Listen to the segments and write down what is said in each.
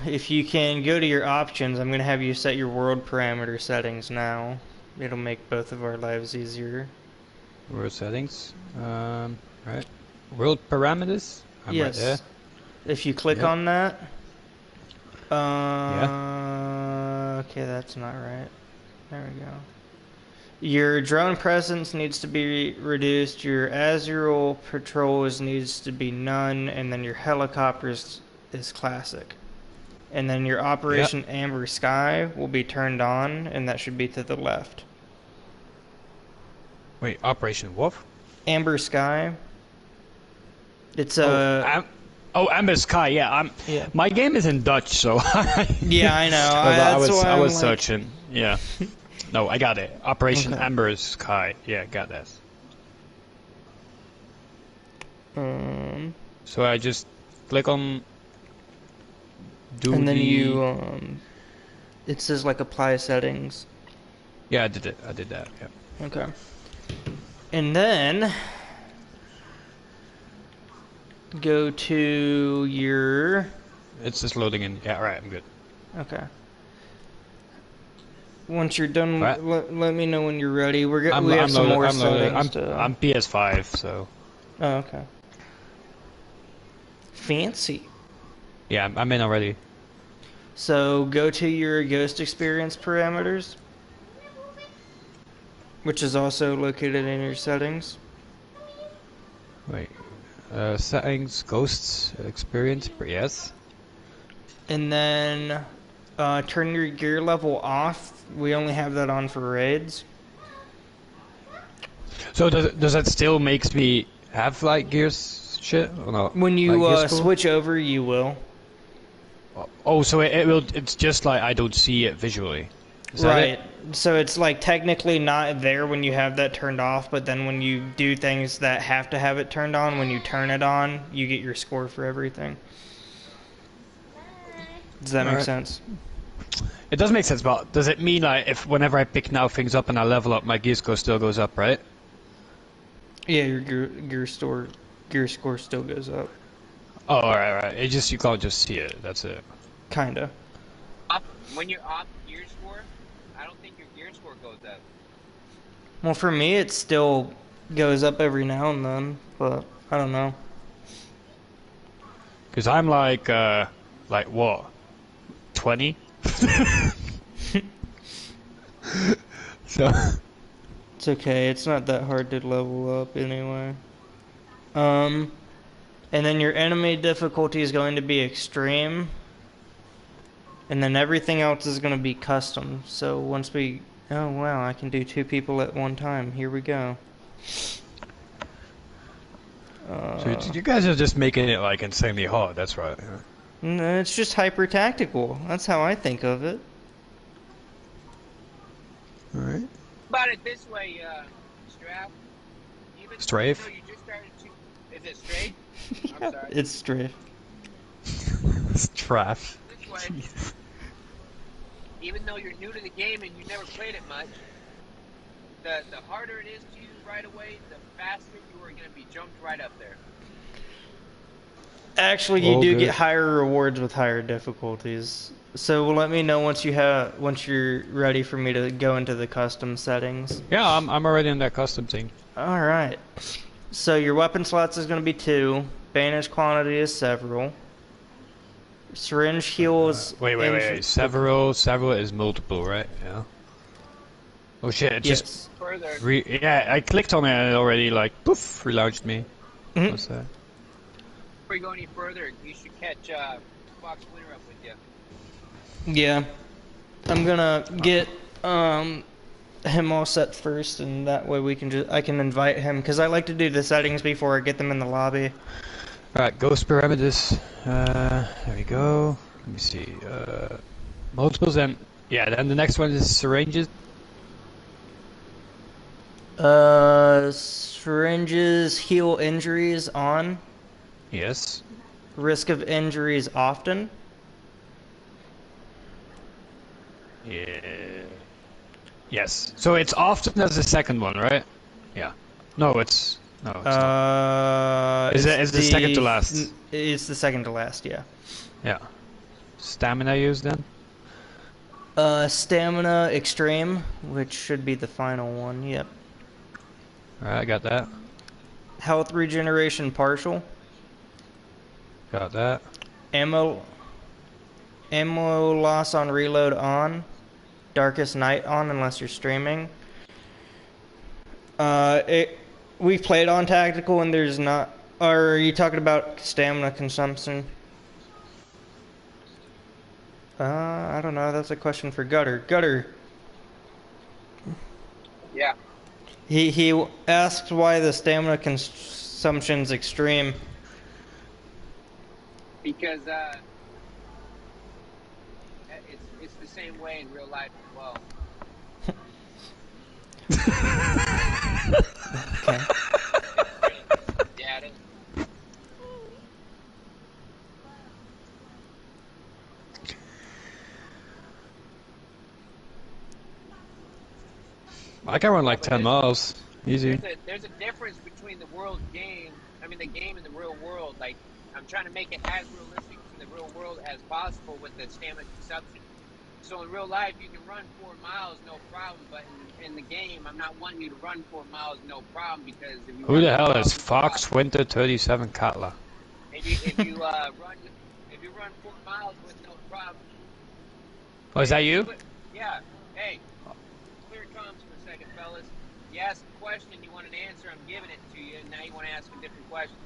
if you can go to your options, I'm going to have you set your world parameter settings now. It'll make both of our lives easier. World settings. Right. World parameters. I'm right there. Yes. If you click Yep. on that. Yeah. Okay, that's not right. There we go. Your drone presence needs to be reduced. Your Azurial patrols needs to be none, and then your helicopters is classic. And then your Yep. Operation Amber Sky will be turned on, and that should be to the left. Wait. Operation Wolf. Amber Sky. It's Oh, Amber Sky. Yeah. Yeah. My game is in Dutch, so. Yeah, I know. I was like... searching. Yeah. No, I got it. Operation Okay. Amber Sky. Yeah, got that. So I just click on. And then you it says like apply settings. Yeah, I did it. I did that. Yeah. Okay. And then go to your... It's just loading in. Yeah, right. I'm good. Okay. Once you're done, Right. let me know when you're ready. We have some more settings to... I'm PS5, so. Oh, okay. Fancy. Yeah, I'm in already. So go to your ghost experience parameters, which is also located in your settings. Wait. Settings, ghosts, experience. Yes. And then turn your gear level off. We only have that on for raids. So does that still makes me have like gears shit or not? When you like gear score? switch over, you will. Oh, so it will. It's just like I don't see it visually. Is that Right. it? So it's like technically not there when you have that turned off, but then when you do things that have to have it turned on, when you turn it on, you get your score for everything. Does that make sense? It does make sense, but does it mean like if whenever I pick now things up and I level up, my gear score still goes up, right? Yeah, your gear score still goes up. Oh, alright. It just you can't just see it. That's it. Kinda. When you're off gear score, I don't think your gear score goes up. Well, for me, it still goes up every now and then, but I don't know. Cause I'm like what, 20? So. It's okay. It's not that hard to level up anyway. And then your enemy difficulty is going to be extreme. And then everything else is going to be custom. So once we... Oh, wow, I can do 2 people at one time. Here we go. So you guys are just making it like insanely hard, that's right. Yeah. No, it's just hyper tactical. That's how I think of it. Alright. About it this way, Strafe. Strafe? Even though you just started to... Is it Strafe? Yeah, I'm sorry. it's strafe. It's trash. This way, even though you're new to the game and you never played it much, the harder it is to use right away, the faster you are going to be jumped right up there. Actually, you do get higher rewards with higher difficulties. So let me know once you're ready for me to go into the custom settings. Yeah, I'm already in that custom thing. All right. So your weapon slots is going to be 2. Bandage quantity is several. Syringe heals. Wait. Several is multiple, right? Yeah. Oh shit! It just Further. yeah. I clicked on it and it already like poof relaunched me. Mhm. What's that? Before you go any further, you should catch Fox Winter up with you. Yeah. I'm gonna get him all set first, and that way I can invite him, because I like to do the settings before I get them in the lobby. Alright, ghost parameters. There we go. Let me see. Multiples and yeah. Then the next one is syringes. Syringes heal injuries on. Yes. Risk of injuries often. Yeah. Yes. So it's often as the second one, right? Yeah. No, it's not. Is it the second to last? It's the second to last, yeah. Yeah. stamina use then? Stamina extreme, which should be the final one. Yep. Alright, I got that. Health regeneration partial. Got that. Ammo loss on reload on. Darkest night on unless you're streaming. We've played on tactical and there's not. Or are you talking about stamina consumption? I don't know. That's a question for Gutter. Gutter. Yeah. He asked why the stamina consumption's extreme. Because it's the same way in real life as well. Okay. Yeah, it is. I can run like 10 miles. Easy. There's a difference between the world game, the game and the real world. Like, I'm trying to make it as realistic to the real world as possible with the stamina consumption. So in real life, you can run 4 miles, no problem. But in the game, I'm not wanting you to run 4 miles, no problem, because if you Who the run hell 4 is miles, Fox Winter 37 Cutler? if you run 4 miles with no problem. Oh, is that you? Yeah. Hey, clear comms for a second, fellas. You asked a question, you wanted an answer, I'm giving it to you, and now you want to ask a different question.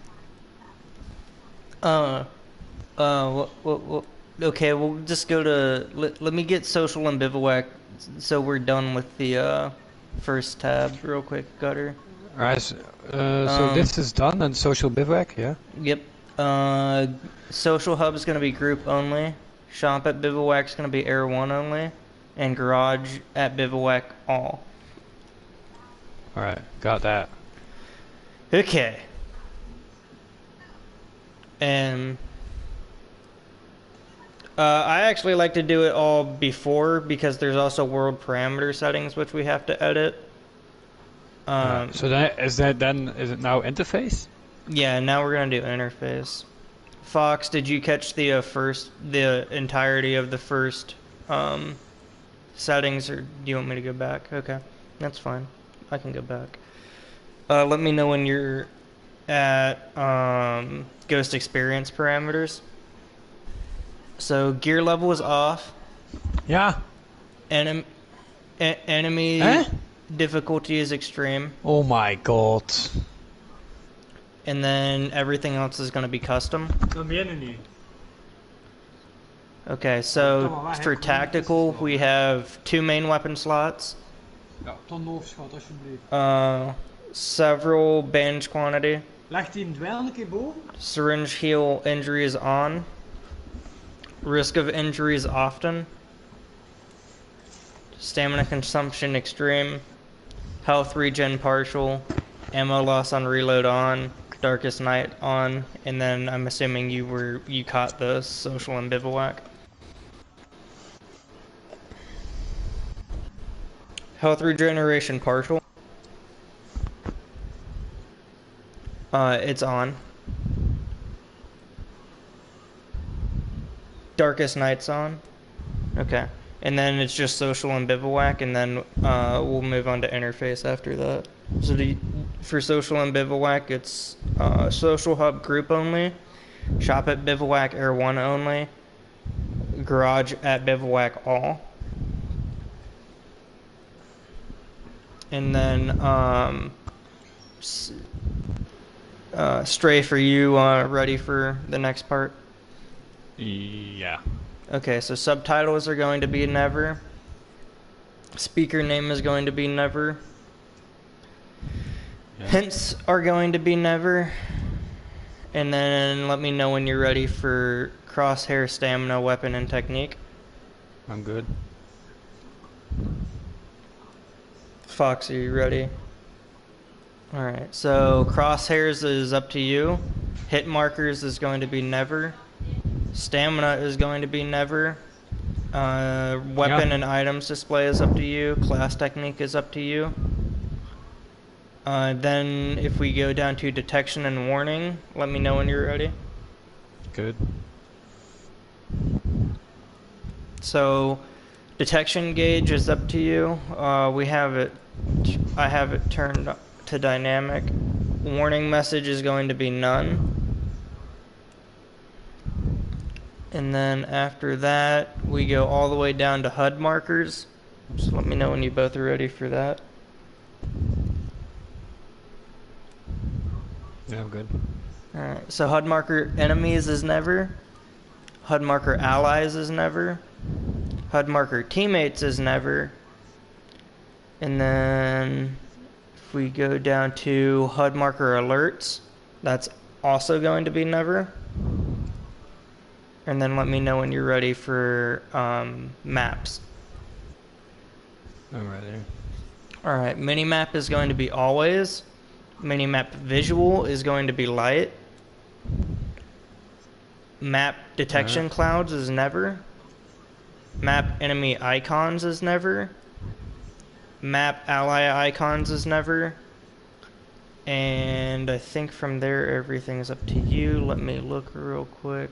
Okay, we'll just go to. Let me get social and bivouac, so we're done with the first tab real quick, Gutter. Alright, so this is done and social bivouac, yeah? Yep. Social hub is gonna be group only. Shop at bivouac is gonna be air 1 only, and garage at bivouac all. Alright, got that. Okay. And I actually like to do it all before because there's also world parameter settings which we have to edit. So is it now interface? Yeah, now we're gonna do interface. Fox, did you catch the entirety of the first settings, or do you want me to go back? Okay, that's fine. I can go back. Let me know when you're at Ghost Experience parameters. So gear level is off. Yeah. Enemy difficulty is extreme. Oh my god. And then everything else is going to be custom. Dat meen je niet. Okay, so for tactical, we have 2 main weapon slots. Ja, ton hoofdschot alsjeblieft. Several bandage quantity. Legt hij hem dweil een keer boven? Syringe heal injury is on. Risk of injury is often. Stamina consumption extreme. Health regen partial. Ammo loss on reload on. Darkest night on. And then I'm assuming you caught the social and bivouac. Health regeneration partial. It's on. Darkest night's on. Okay. And then it's just social and bivouac, and then we'll move on to interface after that. So for social and bivouac, it's social hub group only, shop at bivouac air 1 only, garage at bivouac all. And then Stray, for you, ready for the next part? Yeah. Okay, so subtitles are going to be never. Speaker name is going to be never. Yeah. Hints are going to be never. And then let me know when you're ready for crosshair, stamina, weapon, and technique. I'm good. Fox, are you ready? Alright, so crosshairs is up to you. Hit markers is going to be never. Stamina is going to be never. Weapon and items display is up to you. Class technique is up to you. Then if we go down to detection and warning, let me know when you're ready. Good. So detection gauge is up to you. We have it. I have it turned to dynamic. Warning message is going to be none. And then after that, we go all the way down to HUD markers. So let me know when you both are ready for that. Yeah, I'm good. Alright, so HUD marker enemies is never. HUD marker allies is never. HUD marker teammates is never. And then if we go down to HUD marker alerts, that's also going to be never. And then let me know when you're ready for maps. I'm ready. Alright, minimap is going to be always. Minimap visual is going to be light. Map detection clouds is never. Map enemy icons is never. Map ally icons is never. And I think from there everything's up to you. Let me look real quick.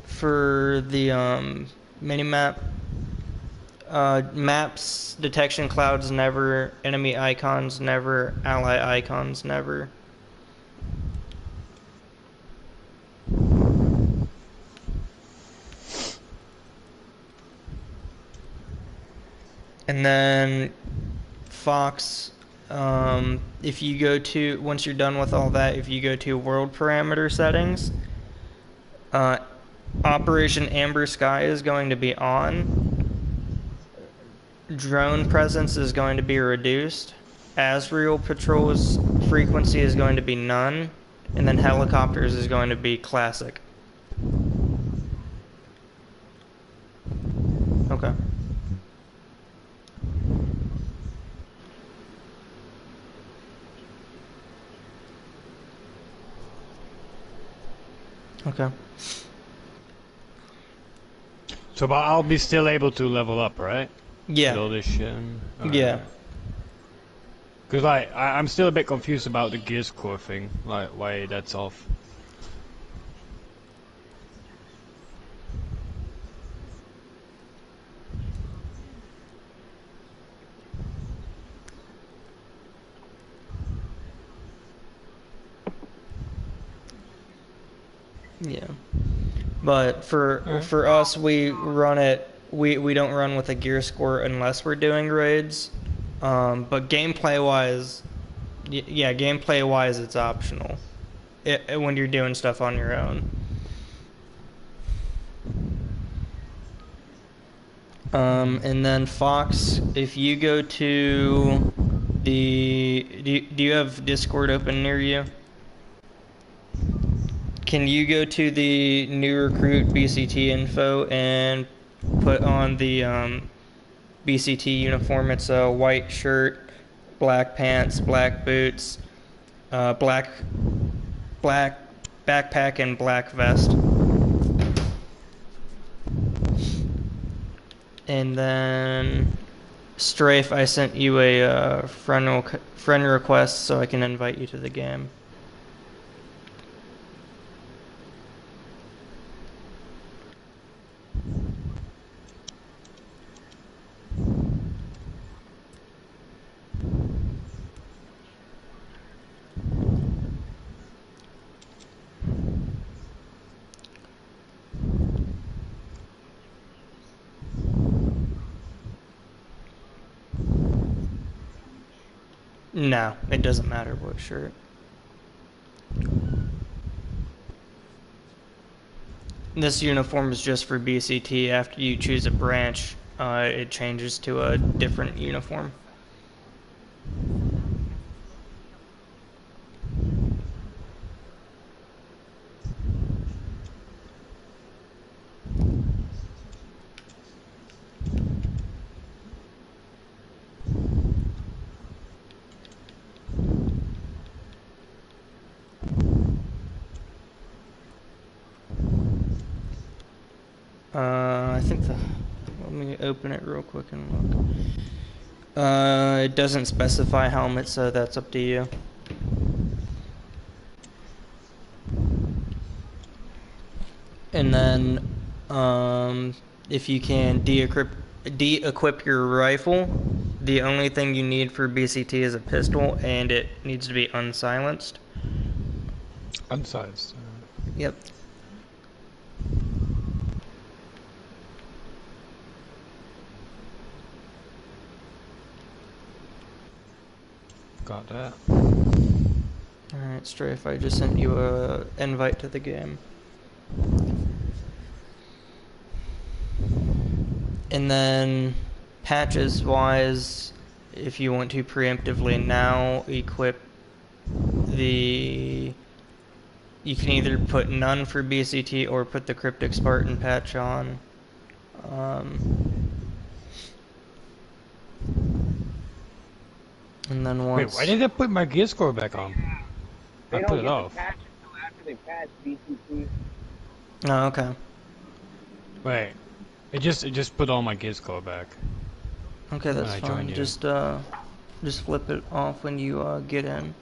For the minimap, maps detection clouds never, enemy icons never, ally icons never. And then Fox, if you go to, once you're done with all that, if you go to world parameter settings, Operation Amber Sky is going to be on. Drone presence is going to be reduced. Azrael patrols frequency is going to be none. And then helicopters is going to be classic. Okay. Okay. So, but I'll be still able to level up, right? Yeah. With all this shit. Yeah. Because like, I'm still a bit confused about the gear score thing. Like, why that's off. Yeah. But for us, we run it. We don't run with a gear score unless we're doing raids. But gameplay wise, yeah, gameplay wise, it's optional. When you're doing stuff on your own. And then Fox, if you go to the, do you have Discord open near you? Can you go to the new recruit BCT info and put on the BCT uniform? It's a white shirt, black pants, black boots, black backpack, and black vest. And then Strafe, I sent you a friend request so I can invite you to the game. No, it doesn't matter what shirt. This uniform is just for BCT. After you choose a branch, it changes to a different uniform. I think let me open it real quick and look. It doesn't specify helmet, so that's up to you. And then, if you can de-equip your rifle, the only thing you need for BCT is a pistol, and it needs to be unsilenced. Unsilenced. Yep. Got that. Alright, Strafe, I just sent you a invite to the game. And then, patches wise, if you want to preemptively now equip the... You can either put none for BCT or put the Cryptic Spartan patch on. And then once... Wait, why did I put my gear score back on? They I don't put it get off. the patch until after they patch BCT. Oh, okay. Wait, it just put all my gear score back. Okay, that's I fine. joined you. Just flip it off when you get in.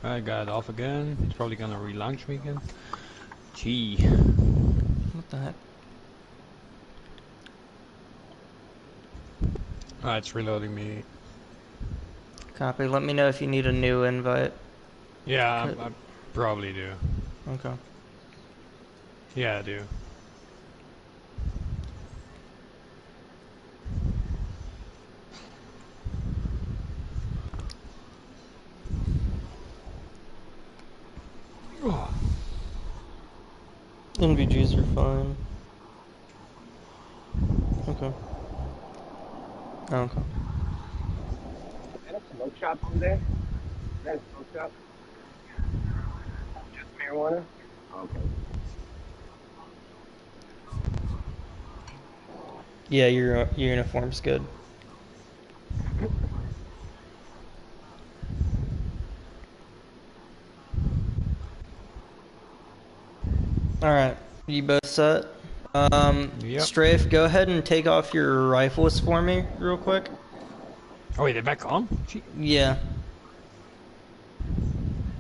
I got it off again. It's probably gonna relaunch me again. Gee. What the heck? Ah, it's reloading me. Copy. Let me know if you need a new invite. Yeah, Okay. I probably do. Okay. Yeah, I do. Oh. NVGs are fine. Okay. Okay. Is that a smoke shop over there? Is that a smoke shop? Just marijuana? Okay. Yeah, your uniform's good. Alright, you both set? Yep. Strafe, go ahead and take off your rifles for me, real quick. Oh wait, they're back on? Gee. Yeah.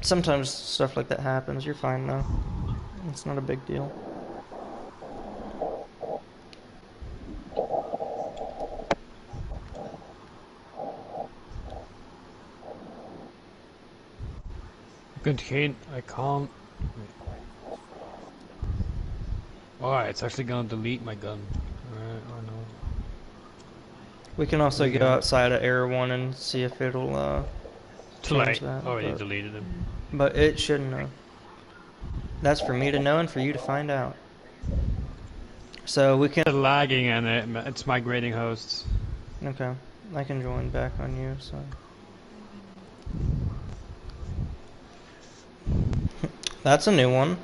Sometimes stuff like that happens. You're fine though. It's not a big deal. Good hit. I can't. Alright, it's actually gonna delete my gun. Alright, I know. We can also Okay. go outside of Air 1 and see if it'll Too change late. that. Already but, deleted him. but it shouldn't have. That's for me to know and for you to find out. So we can... It's lagging and it's migrating hosts. Okay. I can join back on you, so... That's a new one.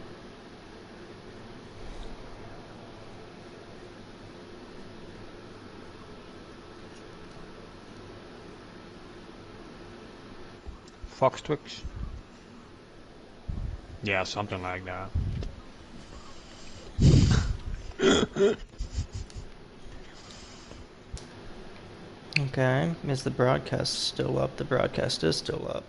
Fox Twix? Yeah, something like that. Okay. Is the broadcast still up? The broadcast is still up.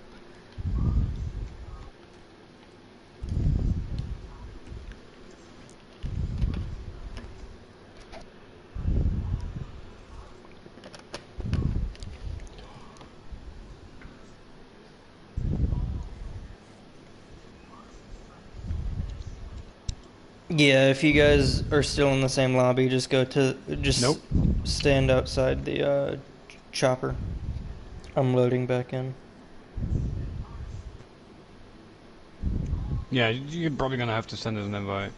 Yeah, if you guys are still in the same lobby, just go to... Just Nope. stand outside the chopper. I'm loading back in. Yeah, you're probably gonna have to send us an invite.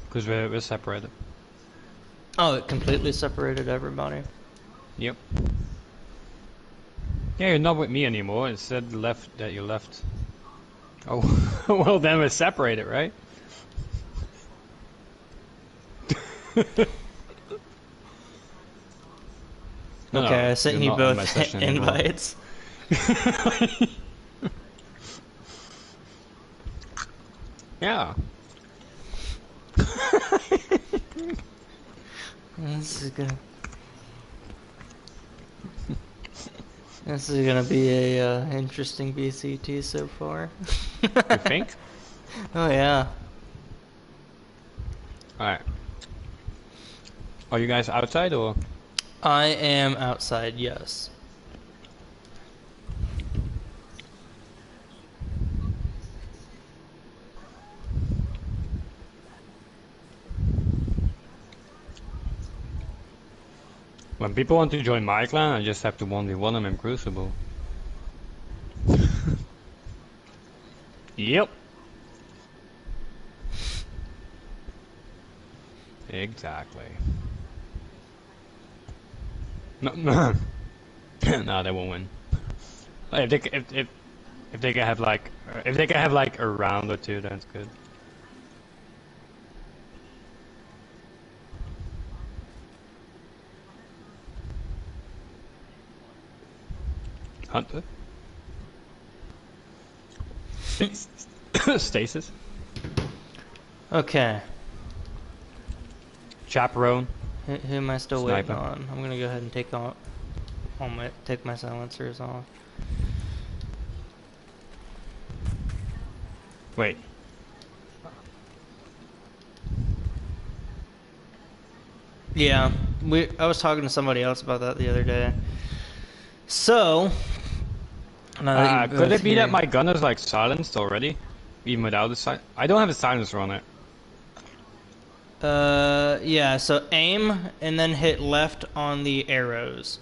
Because we're separated. Oh, it completely separated everybody. Yep. Yeah, you're not with me anymore. It said left that you left. Oh, well then we're separated, right? No, Okay, no, I sent you're you not on my both session anymore. invites. Yeah. This is gonna. This is gonna be a interesting BCT so far. You think? Oh yeah. Alright. Are you guys outside or? I am outside, yes. When people want to join my clan, I just have to 1v1 them in Crucible. Yep. Exactly. No, no, no, they won't win. If they can have like a round or two, that's good. Hunter. Stasis. Okay. Chaperone. Who am I still Sniper. waiting on? I'm gonna go ahead and take my silencers off. Wait. Yeah, I was talking to somebody else about that the other day. So, now that you're Could both it be here- that my gun is like silenced already, even without the I don't have a silencer on it. Yeah, so aim and then hit left on the arrows.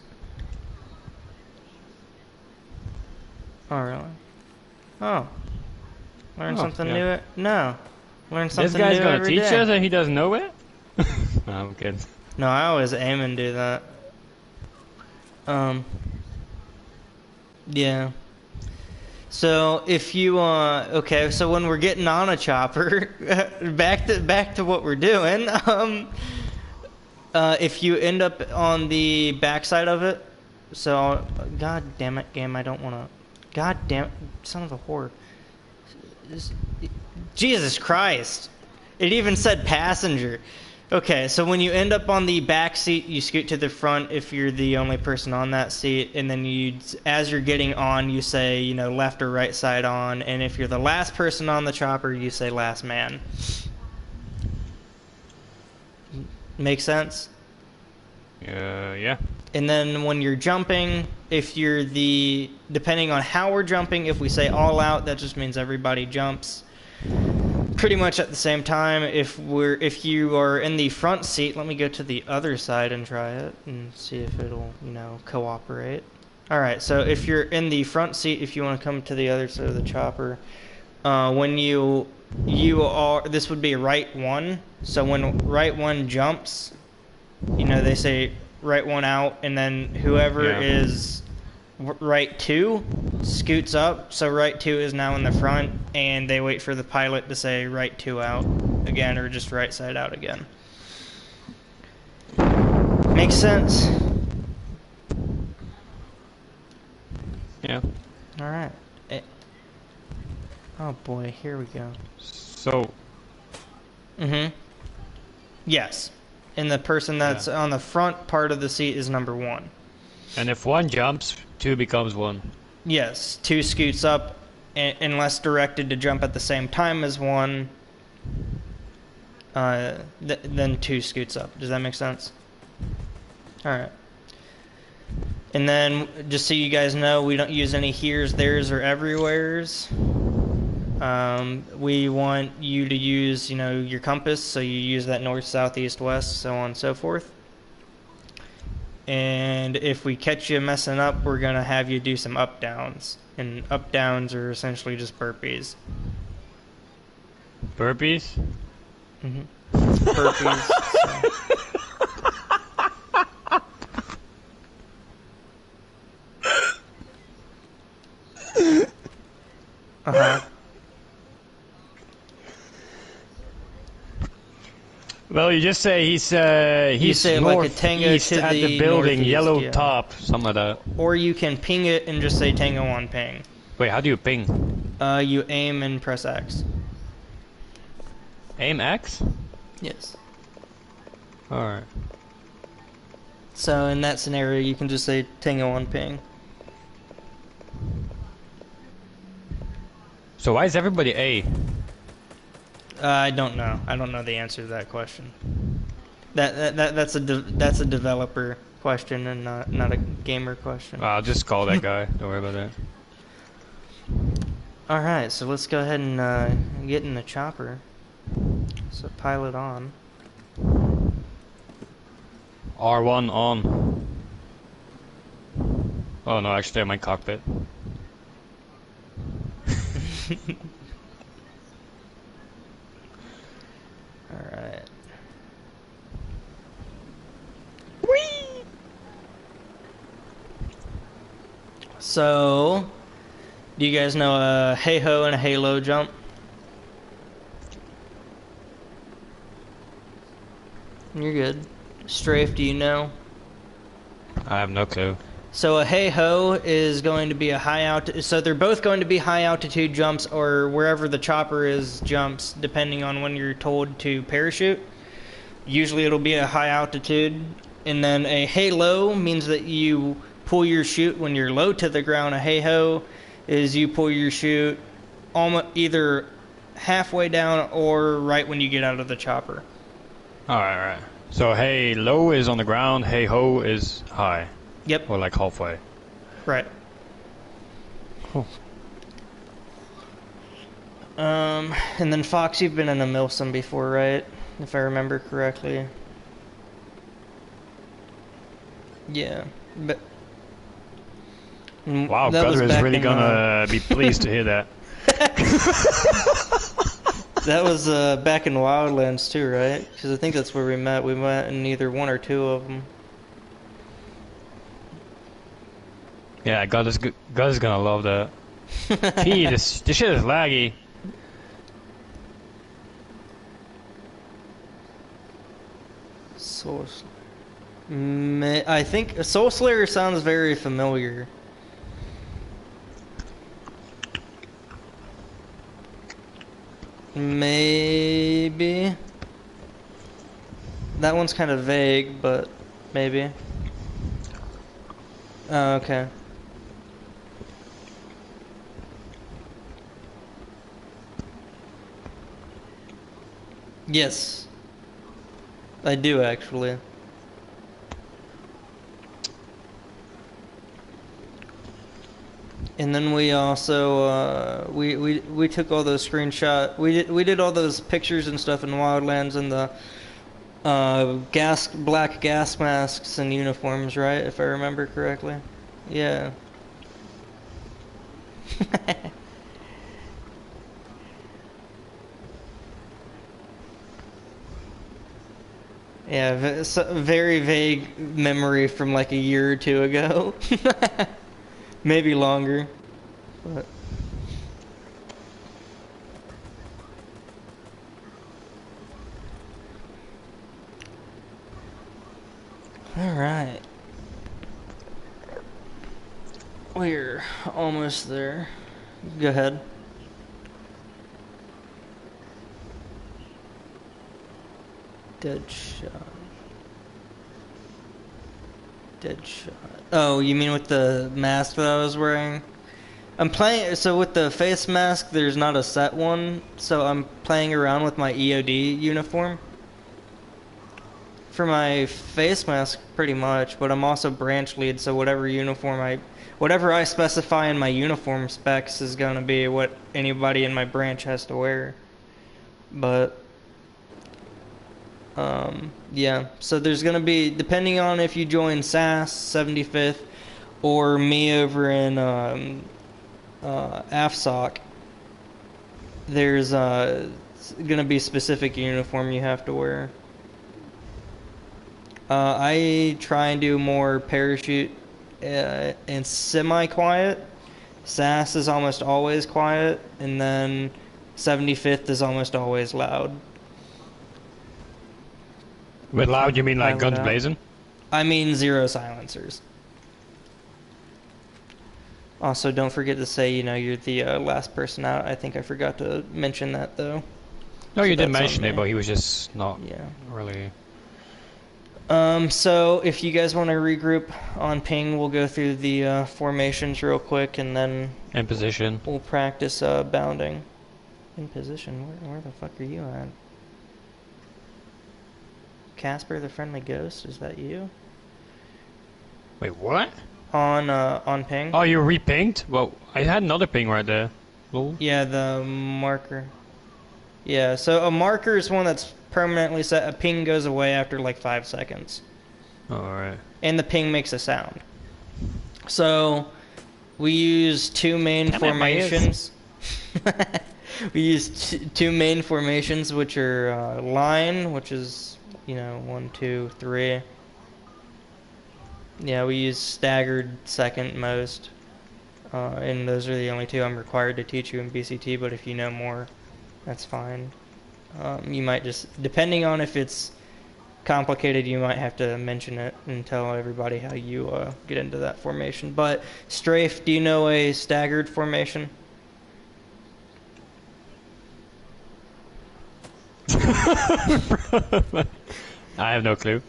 Oh, really? Oh. Learn Oh, something yeah. new? No. Learn something This guy's new gonna every teach day. us and he doesn't know it? No, I'm kidding. No, I always aim and do that. Yeah. So if you okay, so when we're getting on a chopper, back to what we're doing. If you end up on the backside of it, so god damn it, game, I don't want to. God damn it, son of a whore. Jesus Christ! It even said passenger. Okay, so when you end up on the back seat, you scoot to the front if you're the only person on that seat, and then as you're getting on, you say, you know, left or right side on, and if you're the last person on the chopper, you say last man. Make sense? Yeah. And then when you're jumping, if you're depending on how we're jumping, if we say all out, that just means everybody jumps pretty much at the same time. If you are in the front seat, let me go to the other side and try it and see if it'll, you know, cooperate. All right, so if you're in the front seat, if you want to come to the other side of the chopper, when you are, this would be right one. So when right one jumps, you know, they say right one out, and then whoever is right two scoots up, so right two is now in the front, and they wait for the pilot to say right two out again, or just right side out again. Makes sense? Yeah. Alright. Oh boy, here we go. So. Yes. And the person that's on the front part of the seat is number one. And if one jumps, two becomes one. Yes, two scoots up, unless directed to jump at the same time as one. Then two scoots up. Does that make sense? All right. And then, just so you guys know, we don't use any here's, there's, or everywheres. We want you to use, you know, your compass, so you use that north, south, east, west, so on and so forth. And if we catch you messing up, we're going to have you do some up-downs. And up-downs are essentially just burpees. Burpees? Burpees. Uh-huh. Well, you just say he's You say it like a tango northeast to at the the building, northeast, yellow yeah. top, something like that. Or you can ping it and just say Tango on ping. Wait, how do you ping? You aim and press X. Aim X? Yes. Alright. So in that scenario, you can just say Tango on ping. So why is everybody A? I don't know. I don't know the answer to that question. That's a developer question and not a gamer question. I'll just call that guy. Don't worry about that. All right, so let's go ahead and get in the chopper. So pilot on. R1 on. Oh no, actually I'm in my cockpit. Alright. Whee! So, do you guys know a hey-ho and a hey-low jump? You're good. Strafe, do you know? I have no clue. So a hey-ho is going to be a high altitude. So they're both going to be high altitude jumps, or wherever the chopper is jumps, depending on when you're told to parachute. Usually it'll be a high altitude. And then a hey-low means that you pull your chute when you're low to the ground. A hey-ho is you pull your chute almost either halfway down or right when you get out of the chopper. Alright. So hey low is on the ground, hey ho is high. Yep. Or like halfway. Right. Cool. And then Fox, you've been in a Milsim before, right? If I remember correctly. Yeah. But Wow, that was Gutter is back really in, gonna be pleased to hear that. that was back in Wildlands too, right? Because I think that's where we met. We met in either one or two of them. Yeah, Gutter's gonna love that. Gee, this shit is laggy. Soul Slayer. I think Soul Slayer sounds very familiar. Maybe. That one's kind of vague, but maybe. Oh, okay. Yes. I do actually. And then we also we took all those screenshot. We did all those pictures and stuff in Wildlands and the black gas masks and uniforms, right? If I remember correctly. Yeah. Yeah, very vague memory from like a year or two ago. Maybe longer. But all right. We're almost there. Go ahead. Deadshot. Deadshot. Oh, you mean with the mask that I was wearing? I'm playing, so with the face mask, there's not a set one, so I'm playing around with my EOD uniform. For my face mask, pretty much, but I'm also branch lead, so whatever I specify in my uniform specs is going to be what anybody in my branch has to wear. But yeah, so there's going to be, depending on if you join SAS 75th or me over in AFSOC, there's going to be specific uniform you have to wear. I try and do more parachute and semi-quiet. SAS is almost always quiet, and then 75th is almost always loud. With loud, you mean like guns blazing? I mean 0 silencers. Also, don't forget to say, you're the last person out. I think I forgot to mention that, though. No, So you didn't that's on mention it, me. but he was just not Yeah. really... So if you guys want to regroup on ping, we'll go through the formations real quick, and then In position. we'll practice bounding. In position? Where the fuck are you at? Casper, the friendly ghost, is that you? Wait, what? On ping? Oh, you re-pinged? Well, I had another ping right there. Lol. Yeah, the marker. Yeah, so a marker is one that's permanently set. A ping goes away after like 5 seconds. Alright. And the ping makes a sound. So we use two main Damn it, my ears. formations. We use two main formations, which are line, which is, 1, 2, 3. Yeah, we use staggered second most. And those are the only two I'm required to teach you in BCT, but if you know more, that's fine. You might just, depending on if it's complicated, you might have to mention it and tell everybody how you get into that formation. But Strafe, do you know a staggered formation? I have no clue.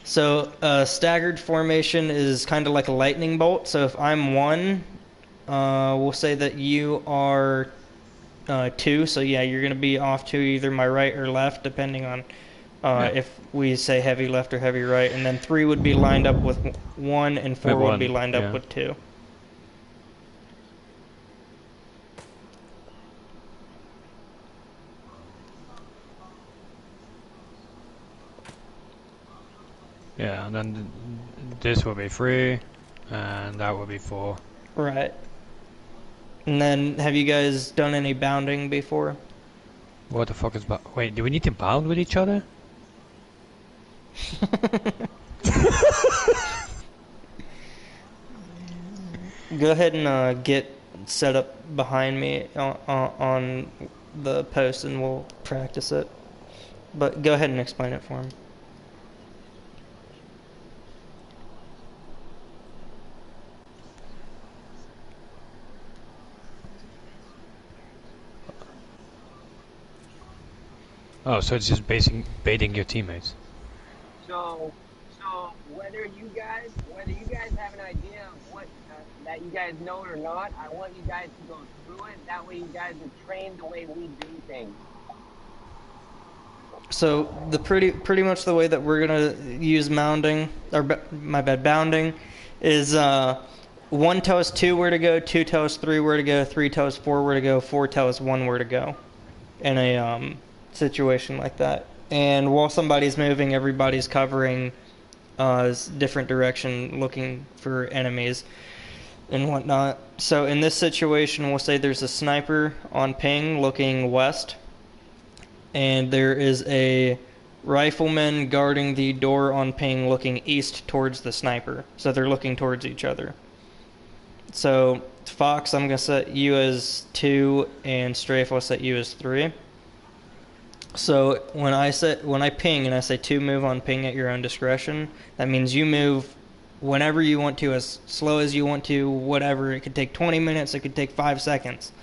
So staggered formation is kind of like a lightning bolt. So if I'm 1, we'll say that you are 2. So yeah, you're going to be off to either my right or left, depending on if we say heavy left or heavy right. And then 3 would be lined up with 1, and 4 would be lined up with 2. Yeah, and then this will be 3, and that will be 4. Right. And then, have you guys done any bounding before? What the fuck is wait, do we need to bound with each other? Go ahead and get set up behind me on the post, and we'll practice it. But go ahead and explain it for him. Oh, so it's just baiting your teammates. So whether you guys have an idea of what that you guys know it or not, I want you guys to go through it. That way, you guys are trained the way we do things. So the pretty much the way that we're gonna use bounding is 1 tells 2 where to go, 2 tells 3 where to go, 3 tells 4 where to go, 4 tells 1 where to go, in a situation like that. And while somebody's moving, everybody's covering different direction, looking for enemies and whatnot. So in this situation, we'll say there's a sniper on ping looking west, and there is a rifleman guarding the door on ping looking east towards the sniper. So they're looking towards each other. So Fox, I'm going to set you as 2, and Strafe, I'll set you as 3. So when I ping and I say 2 move on ping at your own discretion, that means you move whenever you want to, as slow as you want to, whatever. It could take 20 minutes, it could take 5 seconds.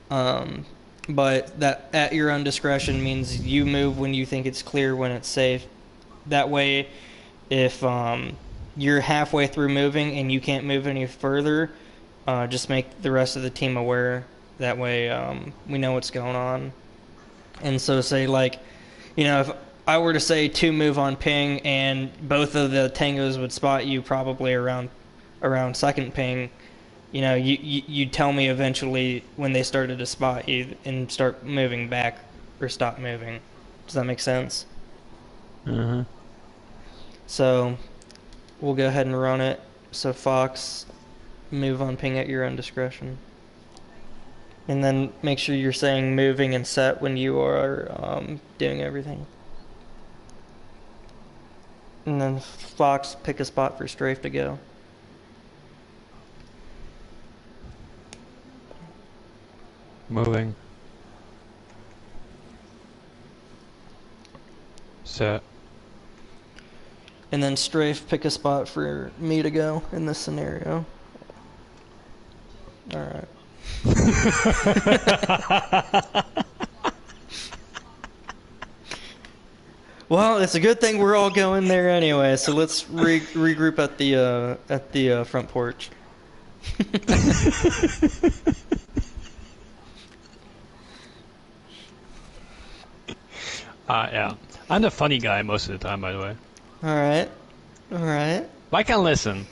But that at your own discretion means you move when you think it's clear, when it's safe. That way, if you're halfway through moving and you can't move any further, just make the rest of the team aware. That way we know what's going on. And so say, like, if I were to say 2 move on ping and both of the tangos would spot you probably around second ping, you tell me eventually when they started to spot you and start moving back or stop moving. Does that make sense? Mm-hmm. So we'll go ahead and run it. So Fox, move on ping at your own discretion. And then make sure you're saying moving and set when you are doing everything. And then Fox, pick a spot for Strafe to go. Moving. Set. And then Strafe, pick a spot for me to go in this scenario. Alright. Well, it's a good thing we're all going there anyway. So let's regroup at the front porch. Yeah. I'm the funny guy most of the time, by the way. All right, all right. I can listen.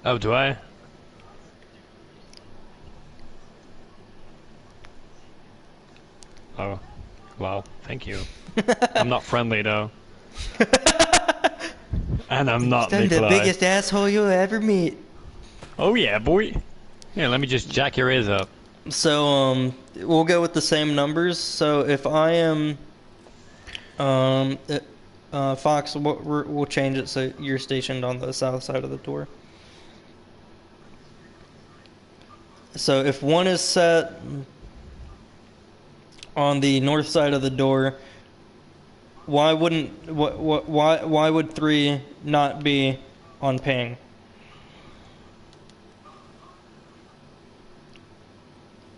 Oh, do I? Oh, wow. Thank you. I'm not friendly though. And I'm not I'm the Nikolai. biggest asshole you'll ever meet. Oh yeah, boy. Yeah, let me just jack your ears up. So we'll go with the same numbers. So if I am Fox, we'll change it so you're stationed on the south side of the door. So if one is set on the north side of the door, why would 3 not be on ping?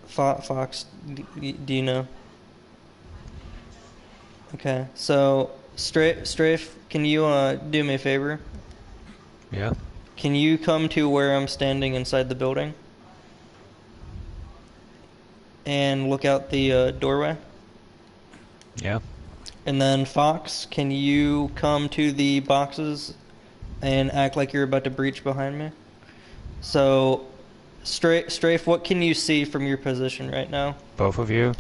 Fox, do you know? Okay, so Strafe, can you do me a favor? Yeah. Can you come to where I'm standing inside the building and look out the doorway? Yeah. And then Fox, can you come to the boxes and act like you're about to breach behind me? So, Strafe, what can you see from your position right now? Both of you.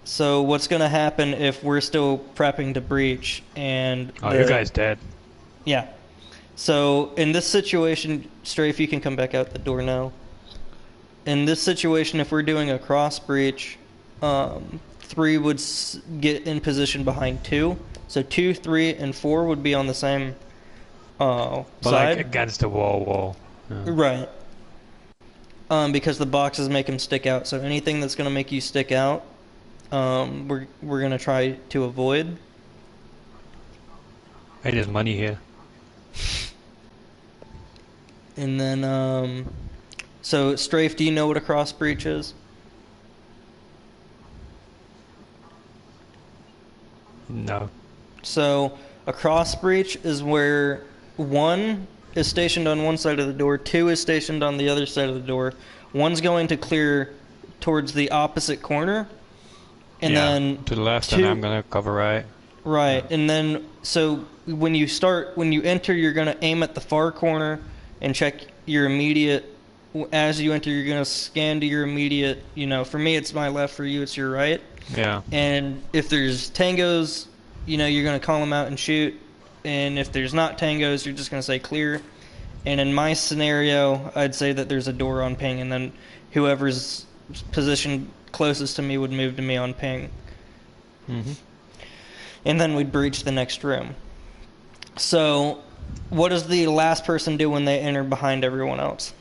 So what's going to happen if we're still prepping to breach and... Oh, you guys dead. Yeah. So in this situation, Strafe, you can come back out the door now. In this situation, if we're doing a cross breach, 3 would get in position behind 2. So 2, 3, and 4 would be on the same But side. like against the wall. Yeah. Right. Because the boxes make them stick out. So anything that's going to make you stick out, we're going to try to avoid. Hey, there's money here. And then, so Strafe, do you know what a cross breach is? No. So a cross breach is where 1 is stationed on one side of the door, 2 is stationed on the other side of the door. 1's going to clear towards the opposite corner, and yeah, then to the left, 2, and I'm gonna cover right. Right, and then so when you enter, you're gonna aim at the far corner and check your immediate. As you enter, you're gonna scan to your immediate. You know, for me, it's my left. For you, it's your right. Yeah. And if there's tangos, you know, you're gonna call them out and shoot. And if there's not tangos, you're just gonna say clear. And in my scenario, I'd say that there's a door on ping, and then whoever's positioned closest to me would move to me on ping. Mm-hmm. And then we'd breach the next room. So, what does the last person do when they enter behind everyone else?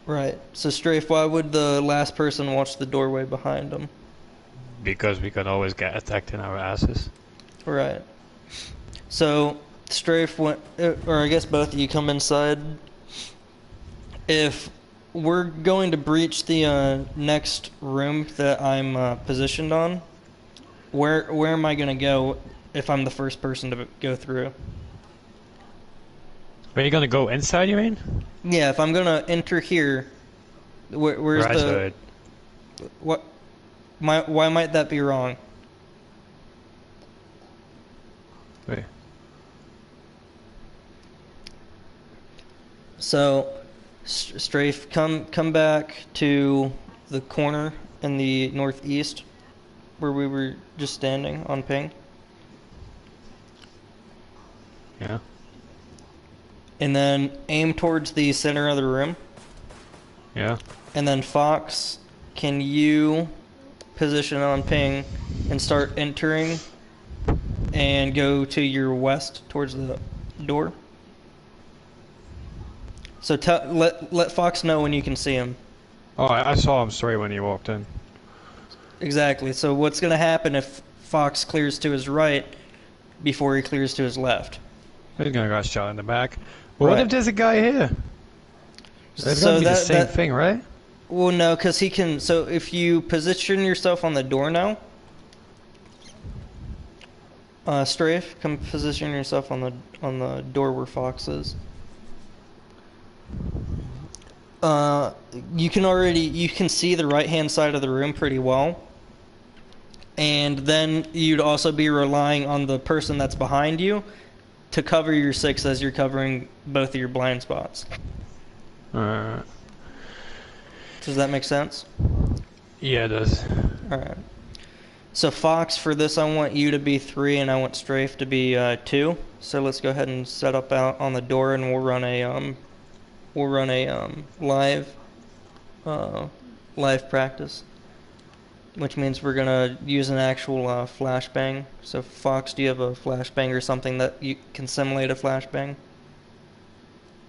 Right. So, Strafe, why would the last person watch the doorway behind them? Because we can always get attacked in our asses. Right. So, Strafe went, or I guess both of you come inside. If we're going to breach the next room that I'm positioned on, where am I going to go if I'm the first person to go through? Are you gonna go inside, you mean? Yeah, if I'm going to enter here, where's Right the... side. What? Why might that be wrong? Wait. So, Strafe, come back to the corner in the northeast where we were just standing on ping. Yeah. And then aim towards the center of the room. Yeah. And then Fox, can you position on ping and start entering and go to your west towards the door? So let Fox know when you can see him. Oh, I saw him straight when he walked in. Exactly. So what's going to happen if Fox clears to his right before he clears to his left? He's gonna get shot in the back. Well, Right. what if there's a guy here? It's So gonna be the that- same that- thing, right? Well, no, because he can. So if you position yourself on the door now, Strafe, come position yourself on the door where Fox is. You can see the right-hand side of the room pretty well. And then you'd also be relying on the person that's behind you to cover your 6 as you're covering both of your blind spots. Alright. Does that make sense? Yeah, it does. Alright. So Fox, for this I want you to be 3 and I want Strafe to be 2. So let's go ahead and set up out on the door and we'll run a live practice. Which means we're gonna use an actual flashbang. So Fox, do you have a flashbang or something that you can simulate a flashbang?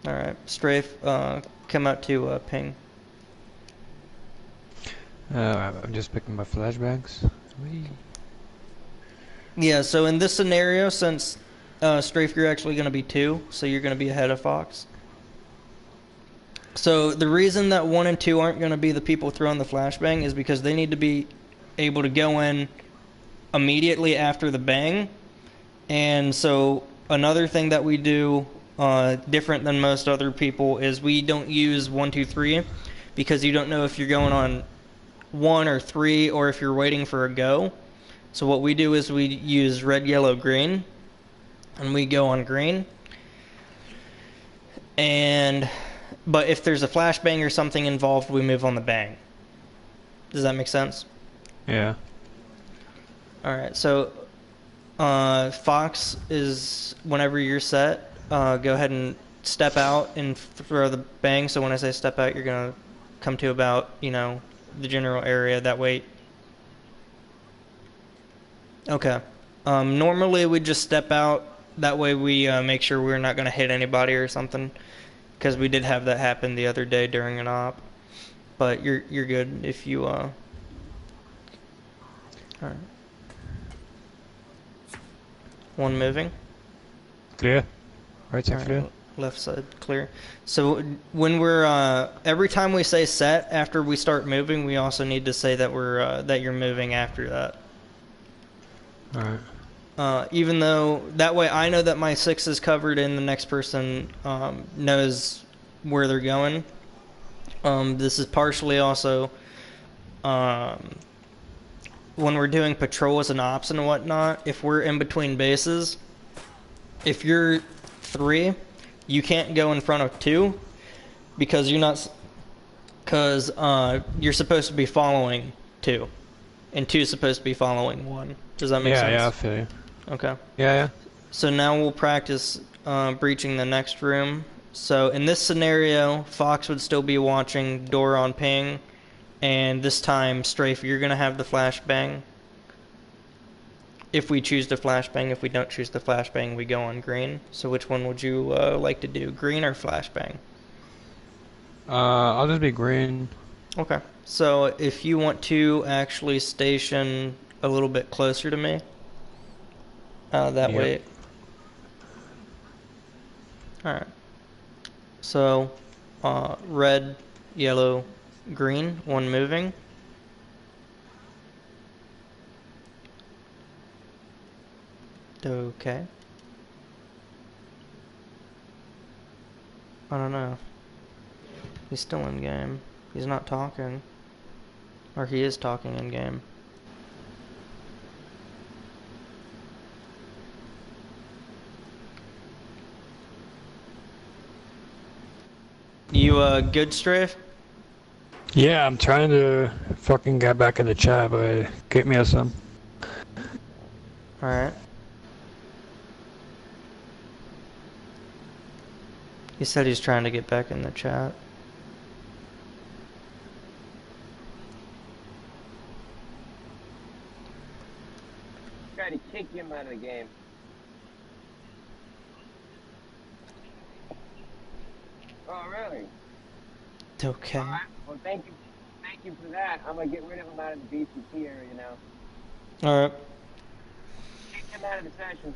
Alright, Strafe, come out to ping. I'm just picking my flashbangs. Whee. Yeah, so in this scenario, since Strafe, you're actually gonna be 2, so you're gonna be ahead of Fox. So the reason that 1 and 2 aren't going to be the people throwing the flashbang is because they need to be able to go in immediately after the bang. And so another thing that we do different than most other people is we don't use 1, 2, 3 because you don't know if you're going on 1 or 3 or if you're waiting for a go. So what we do is we use red, yellow, green, and we go on green. But if there's a flashbang or something involved, we move on the bang. Does that make sense? Yeah. Alright, so Fox is, whenever you're set, go ahead and step out and throw the bang. So when I say step out, you're going to come to about, the general area. That way. Okay. Normally we just step out. That way we make sure we're not going to hit anybody or something. Because we did have that happen the other day during an op, but you're good if you All right. 1 moving. Clear. Right side All right. clear. Left side clear. So when we're every time we say set after we start moving, we also need to say that you're moving after that. All right. Even though that way I know that my 6 is covered and the next person knows where they're going. This is partially also when we're doing patrols and ops and whatnot. If we're in between bases, if you're 3, you can't go in front of 2 because you're supposed to be following 2, and 2 is supposed to be following 1. Does that make sense? Yeah, I feel you. Okay. Yeah. So now we'll practice breaching the next room. So in this scenario, Fox would still be watching door on ping, and this time, Strafe, you're going to have the flashbang. If we choose the flashbang, if we don't choose the flashbang, we go on green. So which one would you like to do, green or flashbang? I'll just be green. Okay. So if you want to actually station a little bit closer to me, that way. Alright. So, red, yellow, green, 1 moving. Okay. I don't know. He's still in game. He's not talking. Or he is talking in game. You good, Strafe? Yeah, I'm trying to fucking get back in the chat, but get me some. Alright. He said he's trying to get back in the chat. Try to kick him out of the game. Oh, really? Okay. All right. Well, thank you for that. I'm gonna get rid of him out of the BCT area now. Alright. Kick him out of the session.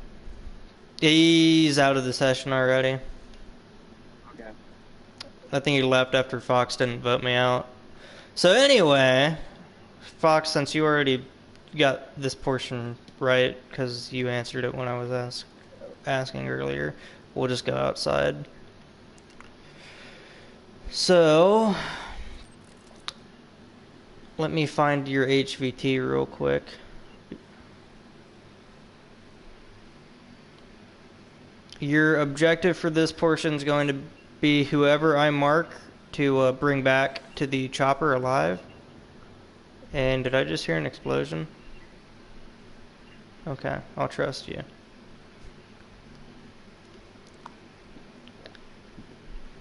He's out of the session already. Okay. I think he left after Fox didn't vote me out. So anyway, Fox, since you already got this portion right, because you answered it when I was asking earlier, we'll just go outside. So, let me find your HVT real quick. Your objective for this portion is going to be whoever I mark to bring back to the chopper alive. And did I just hear an explosion? Okay, I'll trust you.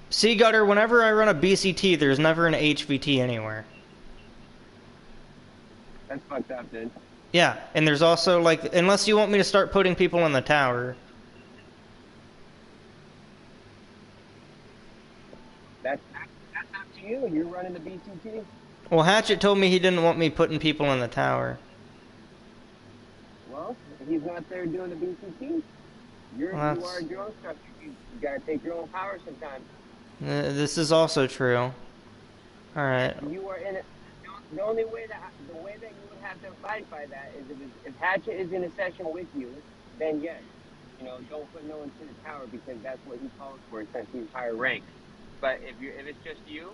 See, Gutter, whenever I run a BCT, there's never an HVT anywhere. That's fucked up, dude. Yeah, and there's also, like, unless you want me to start putting people in the tower. That's up to you. You're running the BCT. Well, Hatchet told me he didn't want me putting people in the tower. Well, he's not there doing the BCT. You are a drone structure. You gotta take your own power sometimes. This is also true. Alright. You are in it. The only way that you would have to abide by that is if Hatchet is in a session with you, then yes, don't put no one to the tower because that's what he calls for since he's higher rank. But if it's just you,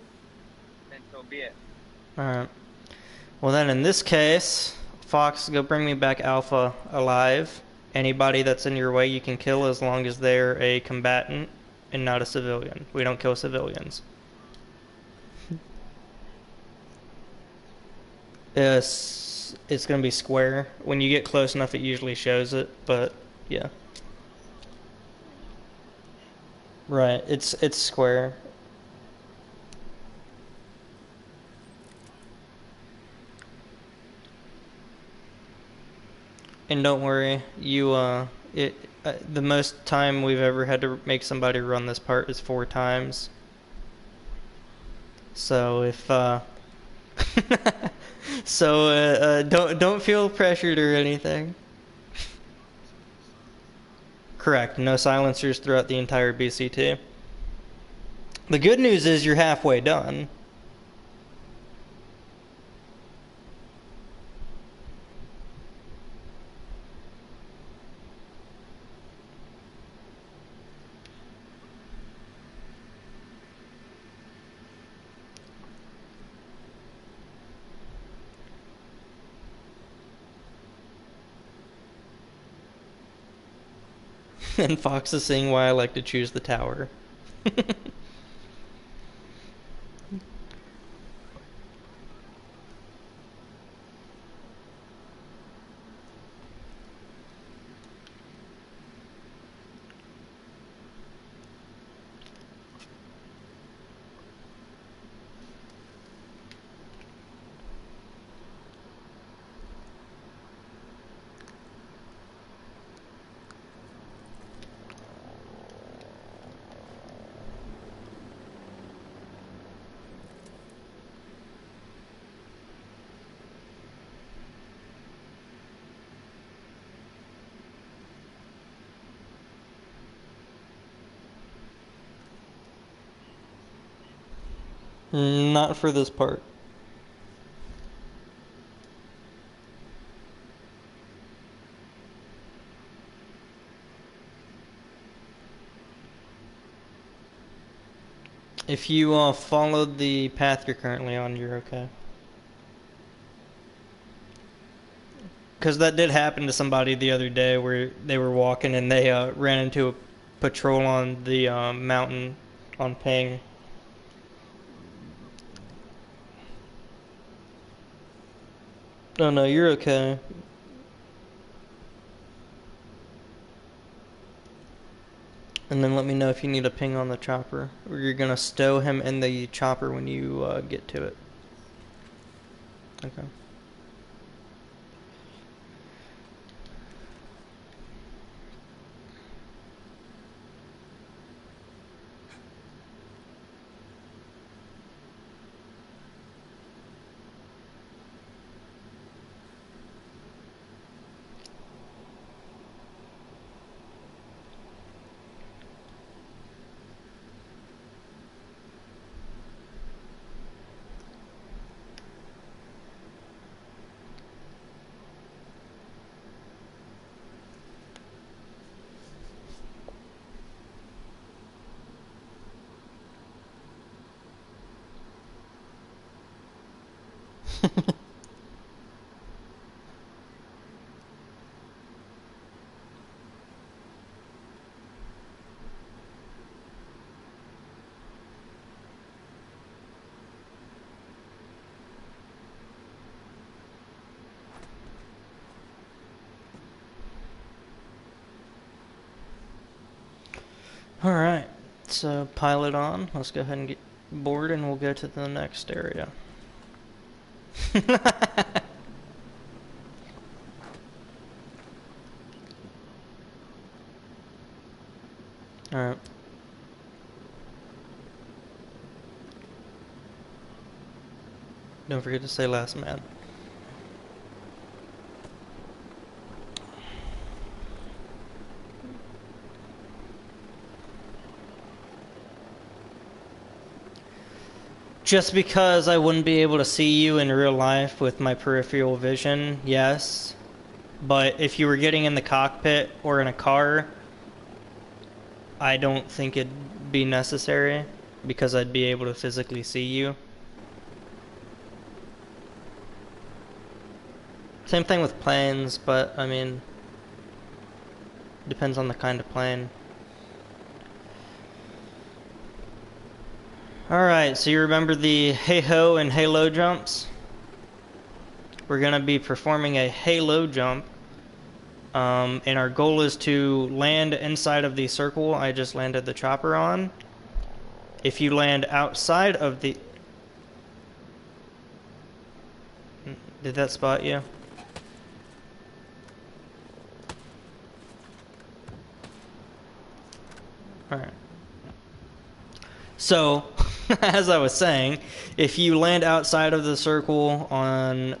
then so be it. Alright. Well then, in this case, Fox, go bring me back Alpha alive. Anybody that's in your way you can kill as long as they're a combatant and not a civilian. We don't kill civilians. It's gonna be square. When you get close enough, it usually shows it, but yeah. Right, it's square. And don't worry, the most time we've ever had to make somebody run this part is 4 times. So if don't feel pressured or anything. Correct, no silencers throughout the entire BCT. The good news is you're halfway done. And Fox is seeing why I like to choose the tower. Not for this part. If you followed the path you're currently on, you're okay. Because that did happen to somebody the other day where they were walking and they ran into a patrol on the mountain on Ping. Oh no, you're okay. And then let me know if you need a ping on the chopper. Or you're gonna stow him in the chopper when you get to it. Okay. Alright, so pilot on. Let's go ahead and get board and we'll go to the next area. Alright. Don't forget to say last man. Just because I wouldn't be able to see you in real life with my peripheral vision, yes. But if you were getting in the cockpit or in a car, I don't think it'd be necessary because I'd be able to physically see you. Same thing with planes, but I mean, depends on the kind of plane. Alright, so you remember the hey-ho and hey-low jumps? We're going to be performing a hey-low jump. And our goal is to land inside of the circle I just landed the chopper on. If you land outside of the... Did that spot you? Alright. So, as I was saying, if you land outside of the circle on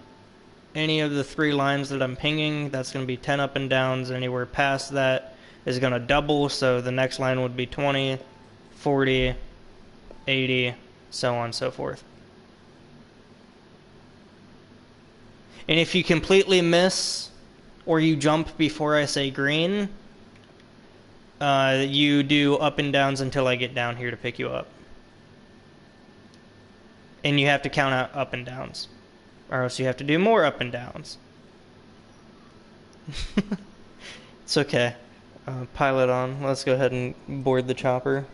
any of the 3 lines that I'm pinging, that's going to be 10 up and downs. Anywhere past that is going to double, so the next line would be 20, 40, 80, so on and so forth. And if you completely miss or you jump before I say green, you do up and downs until I get down here to pick you up. And you have to count out up and downs, or else you have to do more up and downs. It's okay. Pilot on. Let's go ahead and board the chopper.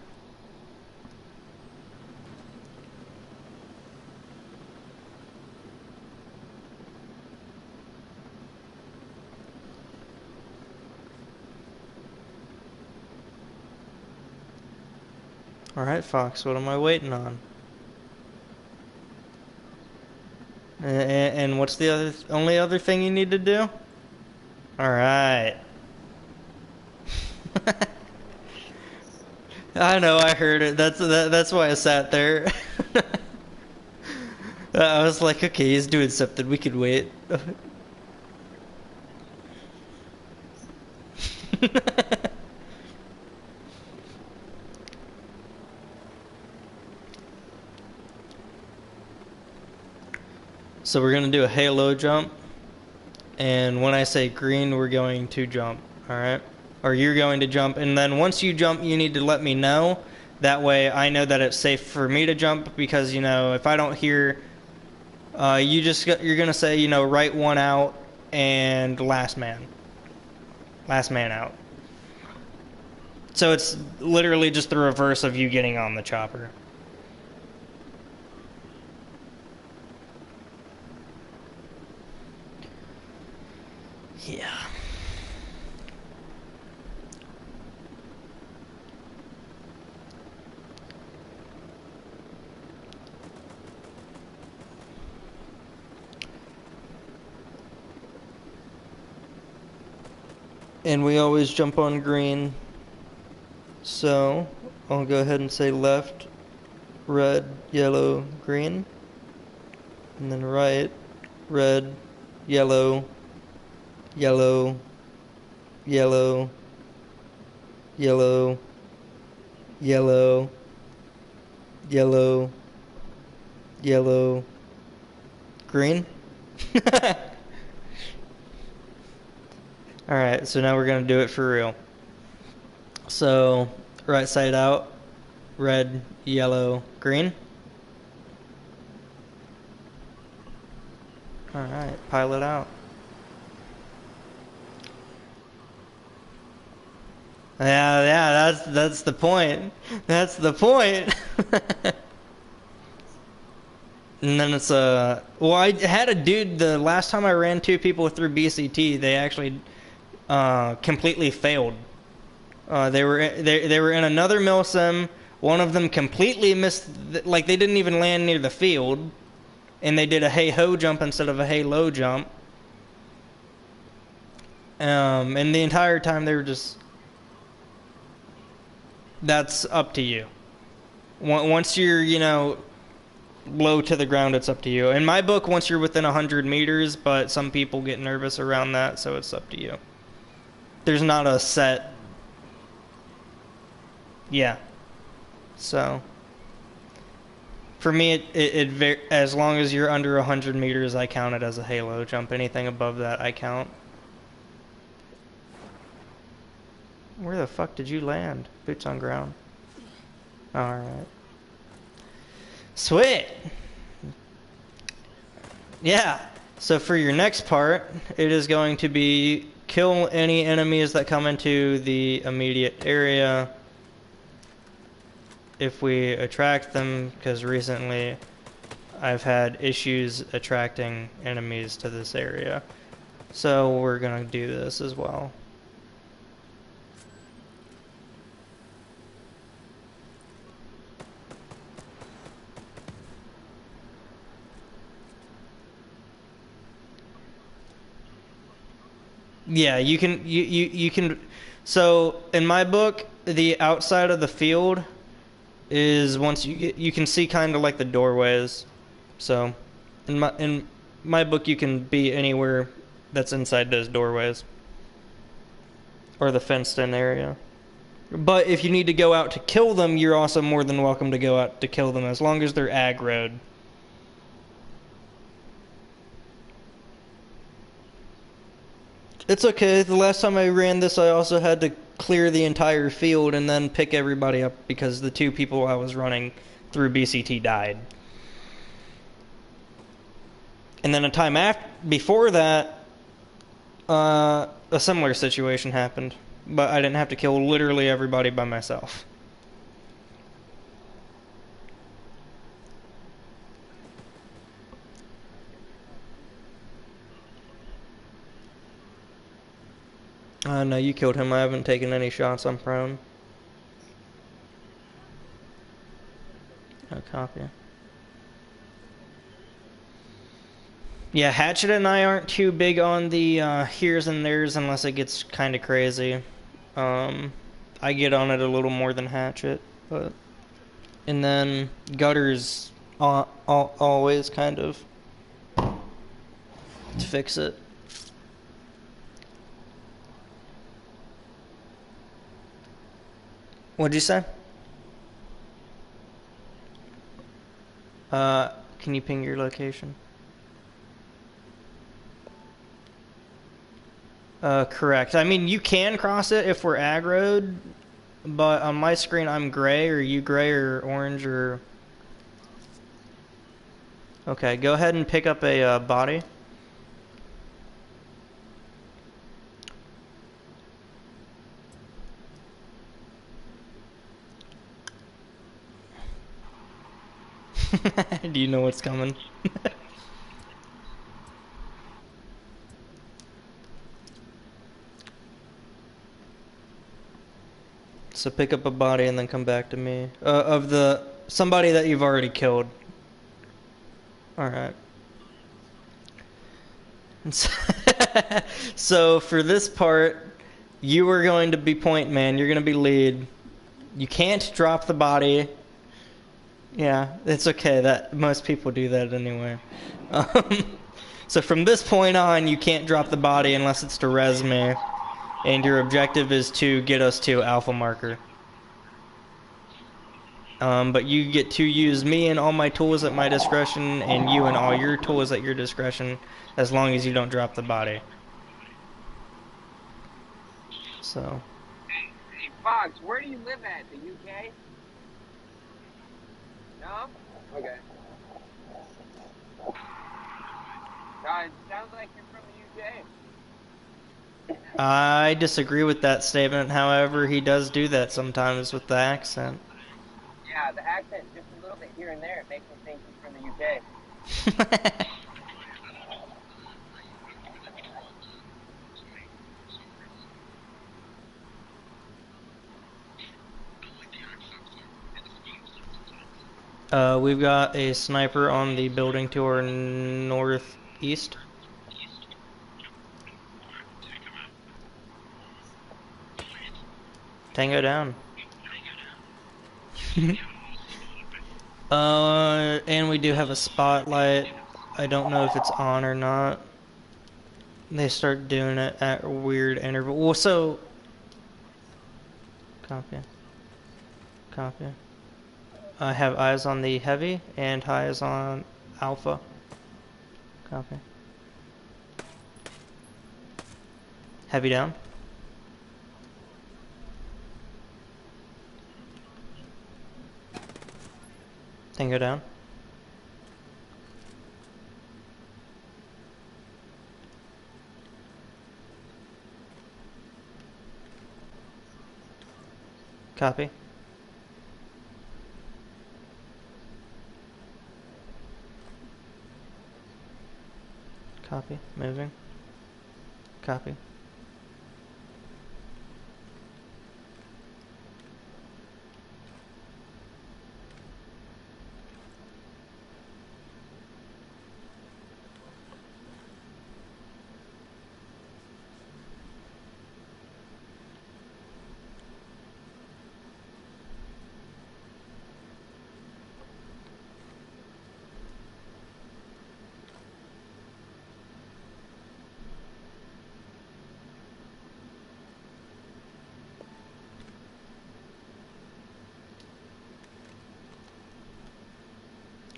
Alright, Fox, what am I waiting on? And what's the only other thing you need to do? Alright. I know, I heard it. That's why I sat there. I was like, okay, he's doing something. We could wait. So we're going to do a halo jump, and when I say green, we're going to jump, alright? Or you're going to jump, and then once you jump, you need to let me know. That way I know that it's safe for me to jump, because, you know, if I don't hear, you're going to say, you know, right one out and last man. Last man out. So it's literally just the reverse of you getting on the chopper. Yeah. And we always jump on green. So I'll go ahead and say left, red, yellow, green. And then right, red, yellow, yellow, yellow, yellow, yellow, yellow, yellow, green. Alright, so now we're going to do it for real. So, right side out, red, yellow, green. Alright, pilot out. Yeah, that's the point. That's the point. And then it's well, I had a dude the last time I ran 2 people through BCT, they actually completely failed. They were in another milsim. One of them completely missed, like they didn't even land near the field, and they did a hey ho jump instead of a hey low jump. And the entire time they were just. That's up to you. Once you're, low to the ground, it's up to you. In my book, once you're within 100 meters, but some people get nervous around that, so it's up to you. There's not a set. Yeah. So, for me, as long as you're under 100 meters, I count it as a halo jump. Anything above that, I count. Where the fuck did you land? Boots on ground. Alright. Sweet! Yeah. So for your next part, it is going to be kill any enemies that come into the immediate area. If we attract them, because recently I've had issues attracting enemies to this area. So we're going to do this as well. Yeah, you can. So in my book, the outside of the field is once you can see kind of like the doorways. So in my book, you can be anywhere that's inside those doorways or the fenced-in area. But if you need to go out to kill them, you're also more than welcome to go out to kill them as long as they're aggroed. It's okay. The last time I ran this, I also had to clear the entire field and then pick everybody up because the 2 people I was running through BCT died. And then a time before that, a similar situation happened, but I didn't have to kill literally everybody by myself. No, you killed him. I haven't taken any shots. I'm prone. Oh, copy. Yeah, Hatchet and I aren't too big on the here's and there's unless it gets kind of crazy. I get on it a little more than Hatchet, but and then Gutter's always kind of to fix it. What'd you say? Can you ping your location? Correct. I mean, you can cross it if we're aggroed, but on my screen I'm gray, or you gray or orange or... Okay, go ahead and pick up a body. Do you know what's coming? So pick up a body and then come back to me. Of somebody that you've already killed. Alright. So for this part, you are going to be point man. You're going to be lead. You can't drop the body. Yeah, it's okay. That most people do that anyway. So from this point on, you can't drop the body unless it's to res me, and your objective is to get us to alpha marker. But you get to use me and all my tools at my discretion, and you and all your tools at your discretion, as long as you don't drop the body. So. Hey, Fox, where do you live at? The UK? No? Okay. God, it sounds like you're from the UK. I disagree with that statement. However, he does do that sometimes with the accent. Yeah, the accent just a little bit here and there, it makes me think he's from the UK. We've got a sniper on the building to our northeast. Tango down. And we do have a spotlight. I don't know if it's on or not. They start doing it at weird intervals. Well, so... Copy. Copy. I have eyes on the heavy and eyes on alpha. Copy. Heavy down. Tango down. Copy. Copy. Moving. Copy.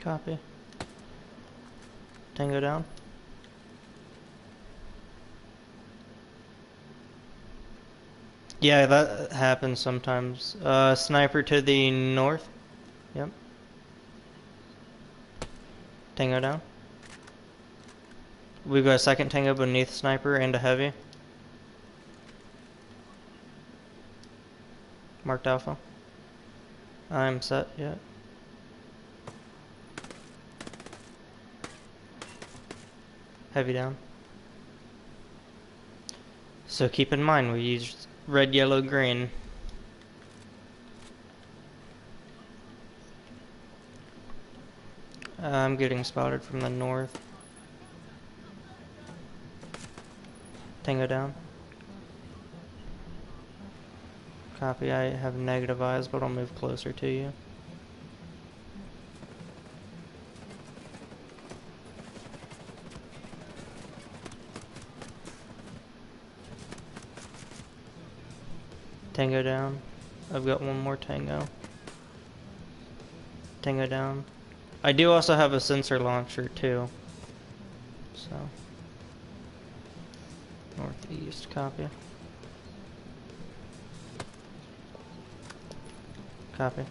Copy. Tango down. Yeah, that happens sometimes. Sniper to the north. Yep. Tango down. We've got a second tango beneath sniper and a heavy. Marked alpha. I'm set yet. Heavy down. So keep in mind we use red, yellow, green. I'm getting spotted from the north. Tango down. Copy, I have negative eyes, but I'll move closer to you. Tango down. I've got one more tango. Tango down. I do also have a sensor launcher too. So. Northeast, copy. Copy.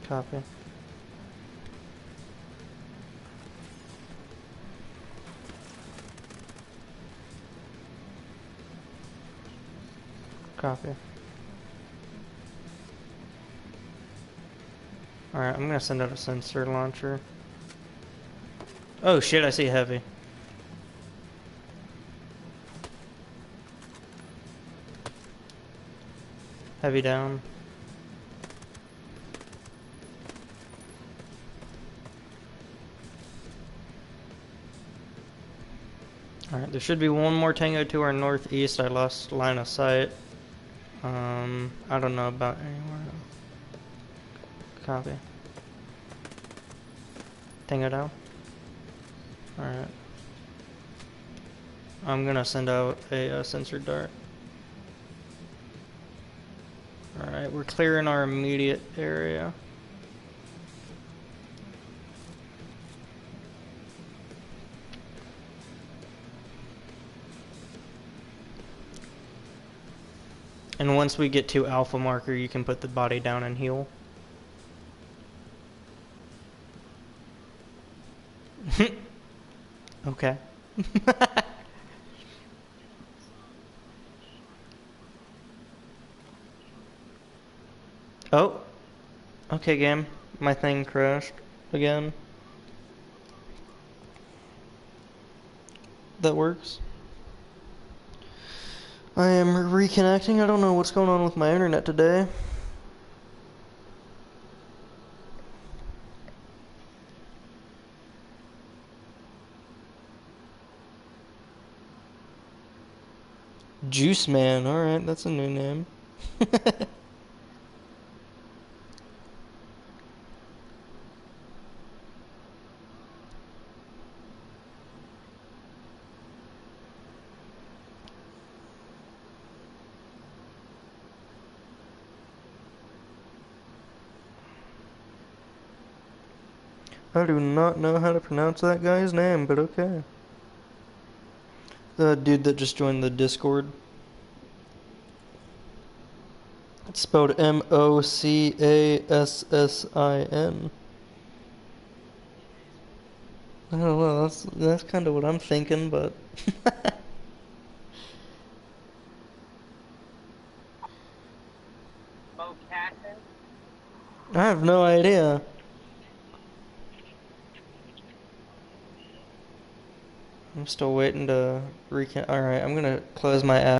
Copy. Copy. Alright, I'm gonna send out a sensor launcher. Oh shit, I see heavy. Heavy down. Alright, there should be one more tango to our northeast. I lost line of sight. I don't know about anywhere else. Copy. Tango down. Alright. I'm gonna send out a sensor dart. Alright, we're clearing our immediate area. And once we get to alpha marker, you can put the body down and heal. Okay. Oh. Okay, game. My thing crashed again. That works. I am reconnecting. I don't know what's going on with my internet today. Juice Man. Alright, that's a new name. I do not know how to pronounce that guy's name, but okay. The dude that just joined the Discord. It's spelled Mocassin. I don't know, that's kind of what I'm thinking, but Mocassin? I have no idea. I'm still waiting to reconnect. Alright, I'm gonna close my app.